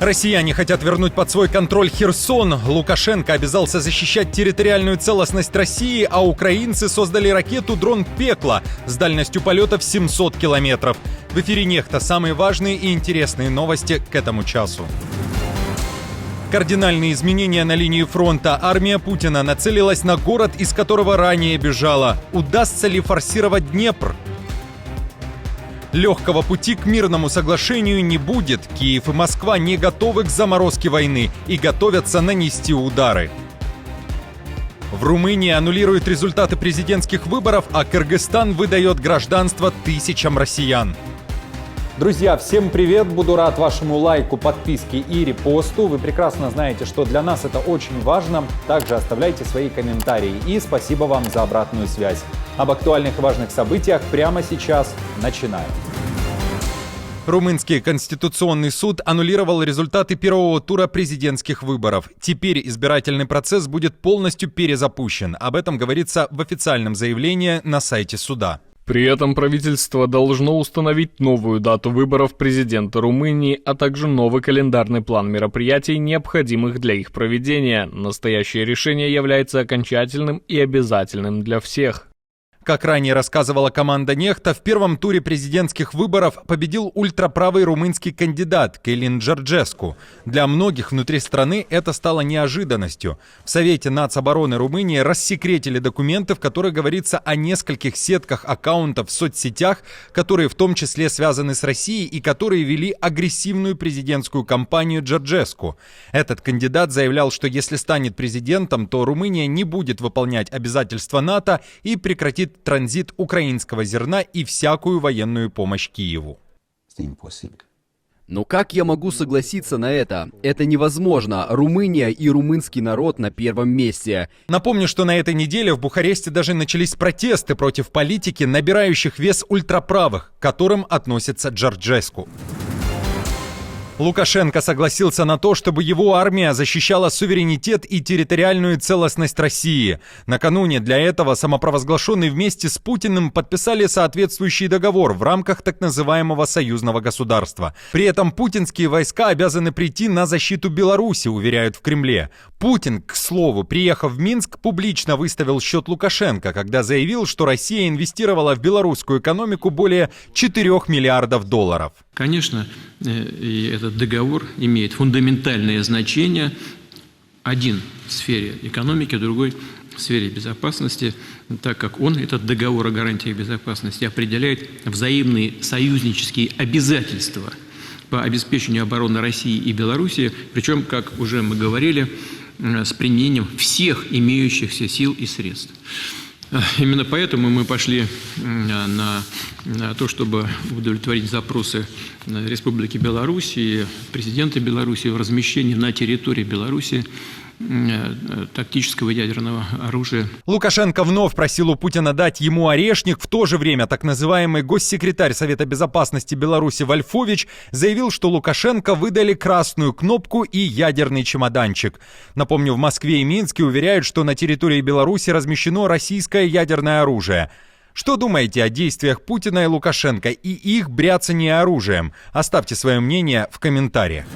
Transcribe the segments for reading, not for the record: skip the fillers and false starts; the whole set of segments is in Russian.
Россияне хотят вернуть под свой контроль Херсон. Лукашенко обязался защищать территориальную целостность России, а украинцы создали ракету-дрон «Пекло» с дальностью полета в 700 километров. В эфире «Нехта» самые важные и интересные новости к этому часу. Кардинальные изменения на линии фронта. Армия Путина нацелилась на город, из которого ранее бежала. Удастся ли форсировать Днепр? Легкого пути к мирному соглашению не будет. Киев и Москва не готовы к заморозке войны и готовятся нанести удары. В Румынии аннулируют результаты президентских выборов, а Кыргызстан выдает гражданство тысячам россиян. Друзья, всем привет! Буду рад вашему лайку, подписке и репосту. Вы прекрасно знаете, что для нас это очень важно. Также оставляйте свои комментарии. И спасибо вам за обратную связь. Об актуальных и важных событиях прямо сейчас начинаем. Румынский конституционный суд аннулировал результаты первого тура президентских выборов. Теперь избирательный процесс будет полностью перезапущен. Об этом говорится в официальном заявлении на сайте суда. При этом правительство должно установить новую дату выборов президента Румынии, а также новый календарный план мероприятий, необходимых для их проведения. Настоящее решение является окончательным и обязательным для всех. Как ранее рассказывала команда «Нехта», в первом туре президентских выборов победил ультраправый румынский кандидат Калин Джорджеску. Для многих внутри страны это стало неожиданностью. В Совете нацобороны Румынии рассекретили документы, в которых говорится о нескольких сетках аккаунтов в соцсетях, которые в том числе связаны с Россией и которые вели агрессивную президентскую кампанию Джорджеску. Этот кандидат заявлял, что если станет президентом, то Румыния не будет выполнять обязательства НАТО и прекратит транзит украинского зерна и всякую военную помощь Киеву. Но как я могу согласиться на это? Это невозможно. Румыния и румынский народ на первом месте. Напомню, что на этой неделе в Бухаресте даже начались протесты против политики, набирающих вес ультраправых, к которым относится Джорджеску. Лукашенко согласился на то, чтобы его армия защищала суверенитет и территориальную целостность России. Накануне для этого самопровозглашенные вместе с Путиным подписали соответствующий договор в рамках так называемого союзного государства. При этом путинские войска обязаны прийти на защиту Беларуси, уверяют в Кремле. Путин, к слову, приехав в Минск, публично выставил счет Лукашенко, когда заявил, что Россия инвестировала в белорусскую экономику более 4 миллиардов долларов. Конечно, и этот договор имеет фундаментальное значение. Один в сфере экономики, другой в сфере безопасности, так как он, этот договор о гарантиях безопасности, определяет взаимные союзнические обязательства по обеспечению обороны России и Белоруссии, причем, как уже мы говорили, с применением всех имеющихся сил и средств. Именно поэтому мы пошли на то, чтобы удовлетворить запросы Республики Беларусь и президента Беларуси в размещении на территории Беларуси тактического ядерного оружия. Лукашенко вновь просил у Путина дать ему орешник. В то же время так называемый госсекретарь Совета безопасности Беларуси Вольфович заявил, что Лукашенко выдали красную кнопку и ядерный чемоданчик. Напомню, в Москве и Минске уверяют, что на территории Беларуси размещено российское ядерное оружие. Что думаете о действиях Путина и Лукашенко и их бряцании оружием? Оставьте свое мнение в комментариях.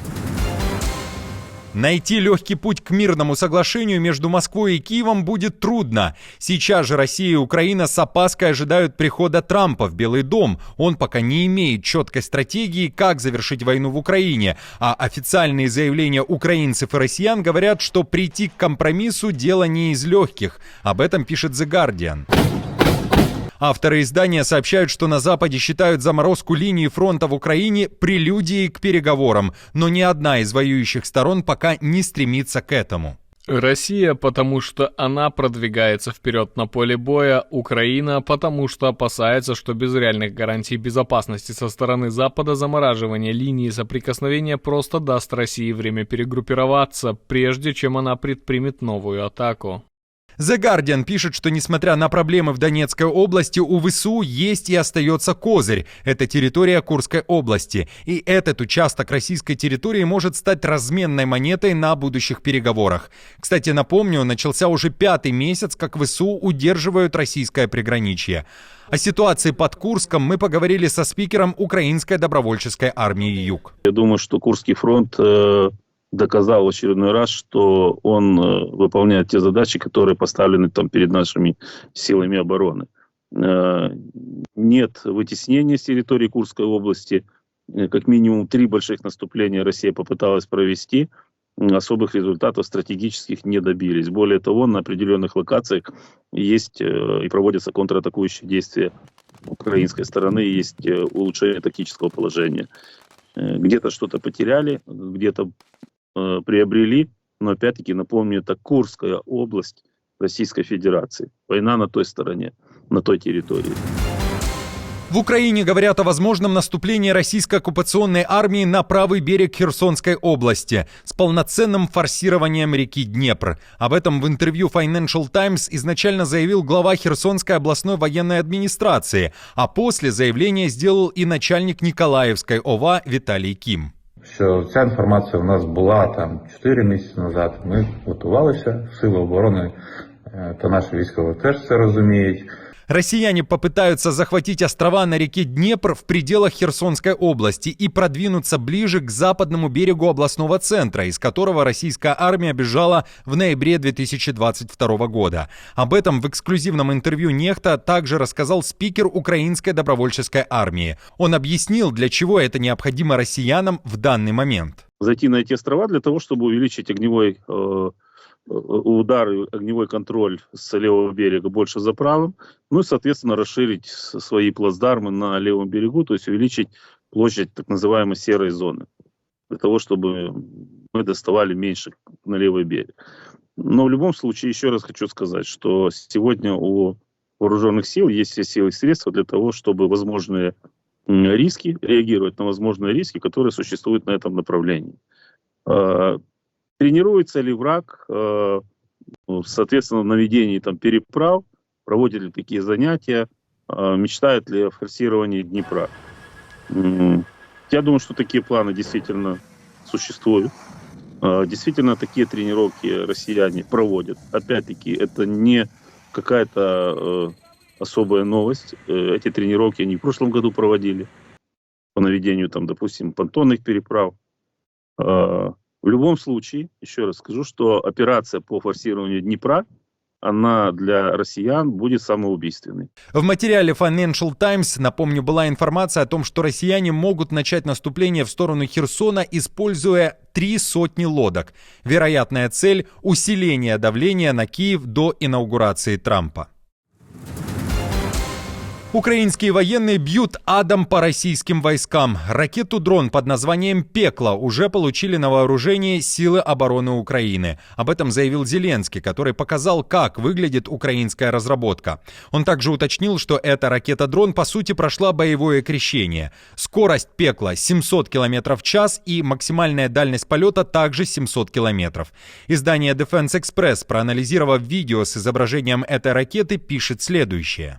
Найти легкий путь к мирному соглашению между Москвой и Киевом будет трудно. Сейчас же Россия и Украина с опаской ожидают прихода Трампа в Белый дом. Он пока не имеет четкой стратегии, как завершить войну в Украине. А официальные заявления украинцев и россиян говорят, что прийти к компромиссу дело не из легких. Об этом пишет The Guardian. Авторы издания сообщают, что на Западе считают заморозку линии фронта в Украине прелюдией к переговорам, но ни одна из воюющих сторон пока не стремится к этому. Россия, потому что она продвигается вперед на поле боя, Украина, потому что опасается, что без реальных гарантий безопасности со стороны Запада замораживание линии соприкосновения просто даст России время перегруппироваться, прежде чем она предпримет новую атаку. The Guardian пишет, что несмотря на проблемы в Донецкой области, у ВСУ есть и остается козырь. Это территория Курской области. И этот участок российской территории может стать разменной монетой на будущих переговорах. Кстати, напомню, начался уже 5-й месяц, как ВСУ удерживают российское приграничье. О ситуации под Курском мы поговорили со спикером Украинской добровольческой армии «Юг». Я думаю, что Курский фронт доказал в очередной раз, что он выполняет те задачи, которые поставлены там перед нашими силами обороны. Нет вытеснения с территории Курской области. Как минимум 3 больших наступления Россия попыталась провести. Особых результатов стратегических не добились. Более того, на определенных локациях есть и проводятся контратакующие действия украинской стороны, есть улучшение тактического положения. Где-то что-то потеряли, где-то приобрели, но опять-таки напомню, это Курская область Российской Федерации. Война на той стороне, на той территории. В Украине говорят о возможном наступлении российской оккупационной армии на правый берег Херсонской области с полноценным форсированием реки Днепр. Об этом в интервью Financial Times изначально заявил глава Херсонской областной военной администрации, а после заявления сделал и начальник Николаївської ОВА Віталій Кім. Що ця інформація у нас була там 4 місяці назад. Ми готувалися, сили оборони та наші військові теж це розуміють. Россияне попытаются захватить острова на реке Днепр в пределах Херсонской области и продвинуться ближе к западному берегу областного центра, из которого российская армия бежала в ноябре 2022 года. Об этом в эксклюзивном интервью «Нехта» также рассказал спикер Украинской добровольческой армии. Он объяснил, для чего это необходимо россиянам в данный момент. Зайти на эти острова для того, чтобы увеличить огневой удар и огневой контроль с левого берега больше за правым, ну и, соответственно, расширить свои плацдармы на левом берегу, то есть увеличить площадь так называемой серой зоны, для того, чтобы мы доставали меньше на левый берег. Но в любом случае, еще раз хочу сказать, что сегодня у вооруженных сил есть все силы и средства для того, чтобы возможные риски, реагировать на возможные риски, которые существуют на этом направлении. Тренируется ли враг, соответственно, в наведении там переправ, проводит ли такие занятия, мечтает ли о форсировании Днепра. Я думаю, что такие планы действительно существуют. Действительно, такие тренировки россияне проводят. Опять-таки, это не какая-то особая новость. Эти тренировки они в прошлом году проводили по наведению, там, допустим, понтонных переправ. В любом случае, еще раз скажу, что операция по форсированию Днепра, она для россиян будет самоубийственной. В материале Financial Times, напомню, была информация о том, что россияне могут начать наступление в сторону Херсона, используя 300 лодок. Вероятная цель – усиление давления на Киев до инаугурации Трампа. Украинские военные бьют адом по российским войскам. Ракету-дрон под названием «Пекло» уже получили на вооружение силы обороны Украины. Об этом заявил Зеленский, который показал, как выглядит украинская разработка. Он также уточнил, что эта ракета-дрон по сути прошла боевое крещение. Скорость «Пекла» 700 км в час и максимальная дальность полета также 700 км. Издание Defense Express, проанализировав видео с изображением этой ракеты, пишет следующее.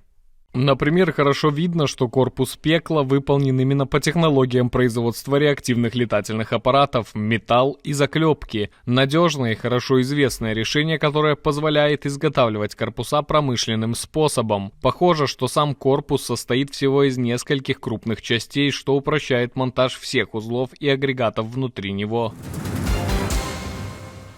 Например, хорошо видно, что корпус «Пекла» выполнен именно по технологиям производства реактивных летательных аппаратов, металл и заклепки. Надежное и хорошо известное решение, которое позволяет изготавливать корпуса промышленным способом. Похоже, что сам корпус состоит всего из нескольких крупных частей, что упрощает монтаж всех узлов и агрегатов внутри него.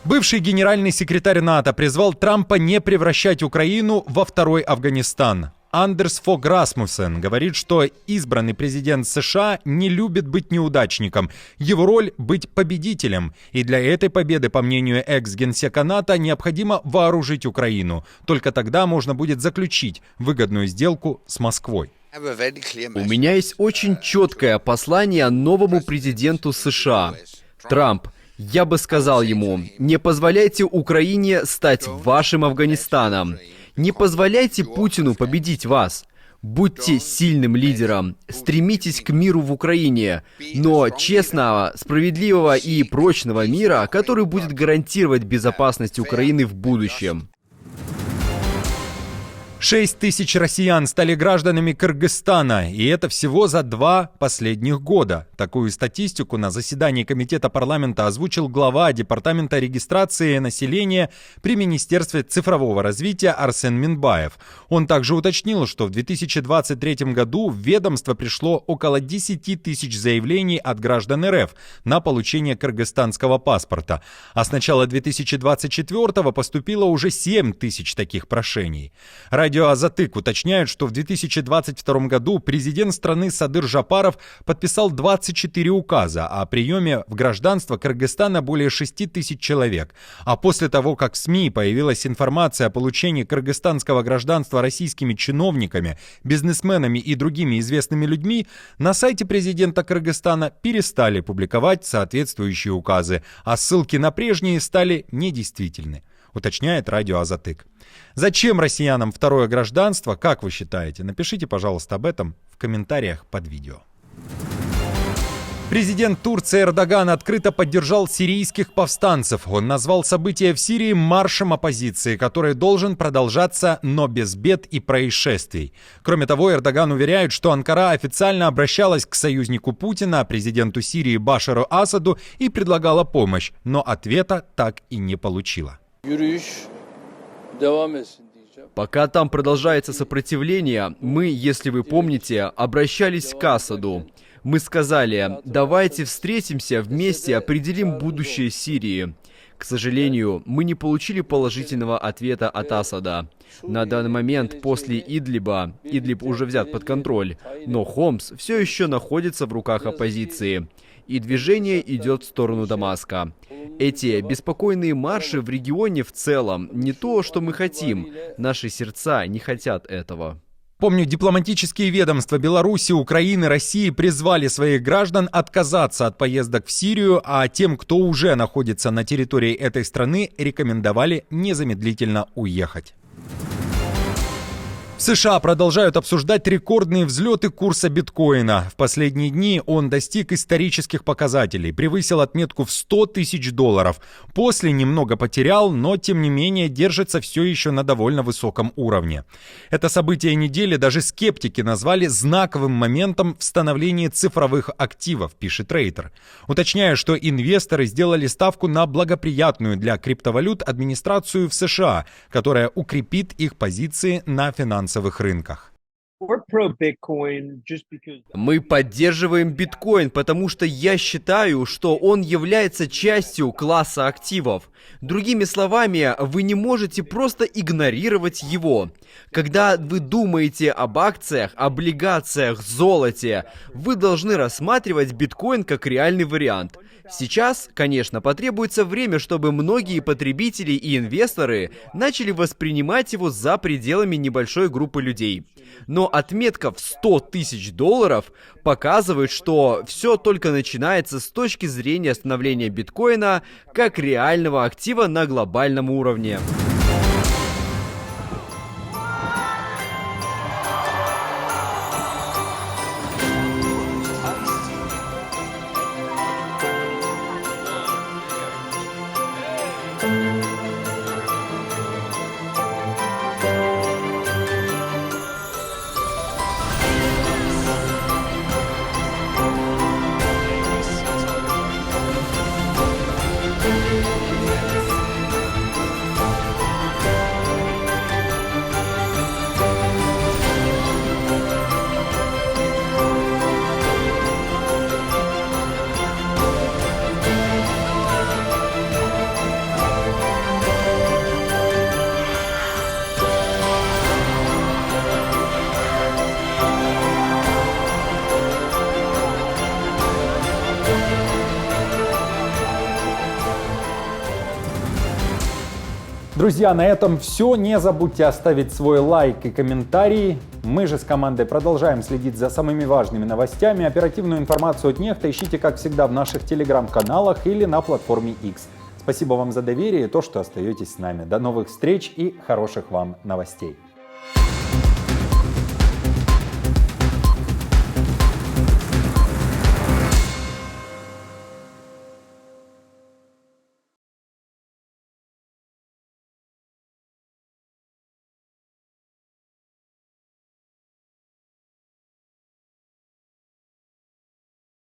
Бывший генеральный секретарь НАТО призвал Трампа не превращать Украину во второй Афганистан. Андерс Фог Расмуссен говорит, что избранный президент США не любит быть неудачником. Его роль – быть победителем. И для этой победы, по мнению экс-генсека НАТО, необходимо вооружить Украину. Только тогда можно будет заключить выгодную сделку с Москвой. У меня есть очень четкое послание новому президенту США. Трамп, я бы сказал ему, не позволяйте Украине стать вашим Афганистаном. Не позволяйте Путину победить вас. Будьте сильным лидером, стремитесь к миру в Украине, но честного, справедливого и прочного мира, который будет гарантировать безопасность Украины в будущем. 6 тысяч россиян стали гражданами Кыргызстана, и это всего за 2 последних года. Такую статистику на заседании Комитета парламента озвучил глава Департамента регистрации населения при Министерстве цифрового развития Арсен Минбаев. Он также уточнил, что в 2023 году в ведомство пришло около 10 тысяч заявлений от граждан РФ на получение кыргызстанского паспорта, а с начала 2024 поступило уже 7 тысяч таких прошений. Радио «Азатык» уточняет, что в 2022 году президент страны Садыр Жапаров подписал 24 указа о приеме в гражданство Кыргызстана более 6 тысяч человек. А после того, как в СМИ появилась информация о получении кыргызстанского гражданства российскими чиновниками, бизнесменами и другими известными людьми, на сайте президента Кыргызстана перестали публиковать соответствующие указы, а ссылки на прежние стали недействительны, уточняет радио «Азатык». Зачем россиянам второе гражданство, как вы считаете? Напишите, пожалуйста, об этом в комментариях под видео. Президент Турции Эрдоган открыто поддержал сирийских повстанцев. Он назвал события в Сирии маршем оппозиции, который должен продолжаться, но без бед и происшествий. Кроме того, Эрдоган уверяет, что Анкара официально обращалась к союзнику Путина, президенту Сирии Башару Асаду, и предлагала помощь, но ответа так и не получила. Пока там продолжается сопротивление, мы, если вы помните, обращались к Асаду. Мы сказали, давайте встретимся вместе, определим будущее Сирии. К сожалению, мы не получили положительного ответа от Асада. На данный момент после Идлиба, Идлиб уже взят под контроль, но Хомс все еще находится в руках оппозиции. И движение идет в сторону Дамаска. Эти беспокойные марши в регионе в целом не то, что мы хотим. Наши сердца не хотят этого. Помню, дипломатические ведомства Беларуси, Украины, России призвали своих граждан отказаться от поездок в Сирию, а тем, кто уже находится на территории этой страны, рекомендовали незамедлительно уехать. В США продолжают обсуждать рекордные взлеты курса биткоина. В последние дни он достиг исторических показателей, превысил отметку в $100 тысяч. После немного потерял, но тем не менее держится все еще на довольно высоком уровне. Это событие недели даже скептики назвали знаковым моментом в становлении цифровых активов, пишет Рейтер. Уточняя, что инвесторы сделали ставку на благоприятную для криптовалют администрацию в США, которая укрепит их позиции на финансовых рынках. Мы поддерживаем биткоин, потому что я считаю, что он является частью класса активов. Другими словами, вы не можете просто игнорировать его. Когда вы думаете об акциях, облигациях, золоте, вы должны рассматривать биткоин как реальный вариант. Сейчас, конечно, потребуется время, чтобы многие потребители и инвесторы начали воспринимать его за пределами небольшой группы людей. Но отметка в $100 тысяч показывает, что все только начинается с точки зрения становления биткоина как реального актива на глобальном уровне. Друзья, на этом все. Не забудьте оставить свой лайк и комментарий. Мы же с командой продолжаем следить за самыми важными новостями. Оперативную информацию от Нехта ищите, как всегда, в наших телеграм-каналах или на платформе X. Спасибо вам за доверие и то, что остаетесь с нами. До новых встреч и хороших вам новостей.